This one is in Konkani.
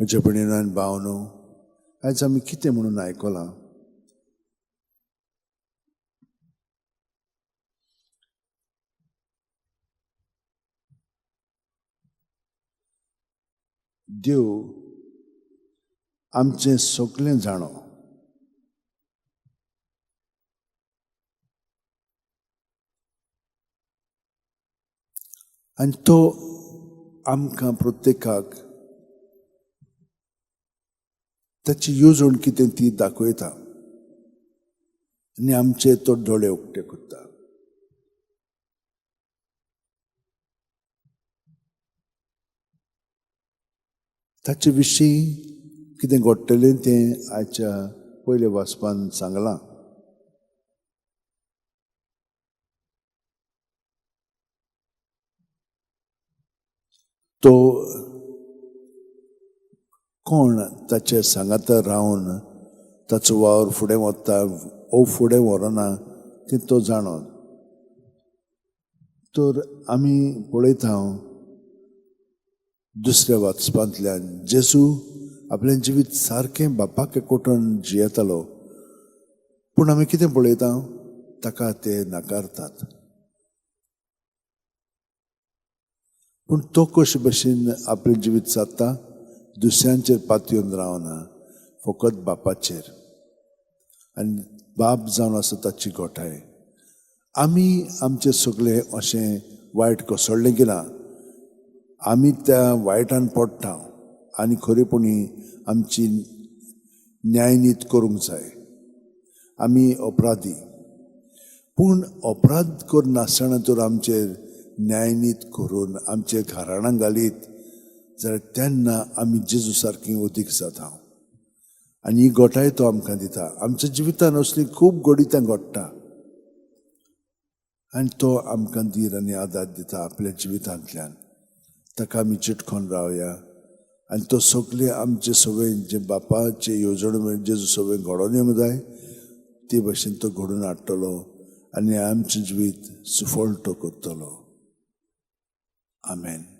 म्हज्या भयणीनो आनी भावनो, आयज आमी कितें म्हणून आयकलां? देव आमचें सगळें जाणो. आनी तो आमकां प्रत्येकाक ताची येवजण कितें ती दाखयता आनी आमचे तो दोळे उक्ते करता. ताचे विशीं कितें घडटलें तें आयच्या पयले वाचपान सांगलां. तो कोण ताचे सांगाता रावन ताचो वावर फुडें वता वो फुडें व्हरना तें तो जाणो. तर आमी पळयता दुसऱ्या वाचपांतल्यान जेजू आपलें जिवीत सारकें बापाक एकवटून जियेतालो, पूण आमी कितें पळयता? ताका ते नाकारतात. पूण तो कशे भशेन आपलें जिवीत सादता? दुसऱ्यांचेर पातयेवन रावना, फकत बापाचेर. आनी बाप जावन आसा ताची गोठाय. आमी आमचें सगळें अशें वायट कोसळ्ळें गेलां. आमी त्या वायटान पडटा आनी खरेपणी आमची न्यायनीत करूंक जाय. आमी अपराधी. पूण अपराध करनासतना तर आमचेर न्यायनीत करून आमचे घराणां घालीत जाल्यार तेन्ना आमी जेजू सारकीं अदीक जाता. आनी ही गोठाय तो आमकां दिता. आमच्या जिवितान असलीं खूब घडितां घडटा आनी तो आमकां धीर आनी आदार दिता आपल्या जिवितांतल्यान. ताका आमी चिटकोन रावया आनी तो सगळें आमचे सगळें जे बापाचे येवजणे जेजू सगळें घडोवन येवंक जाय ते भशेन तो घडोवन हाडटलो आनी आमचें जिवीत सुफळटो करतलो. आमेन.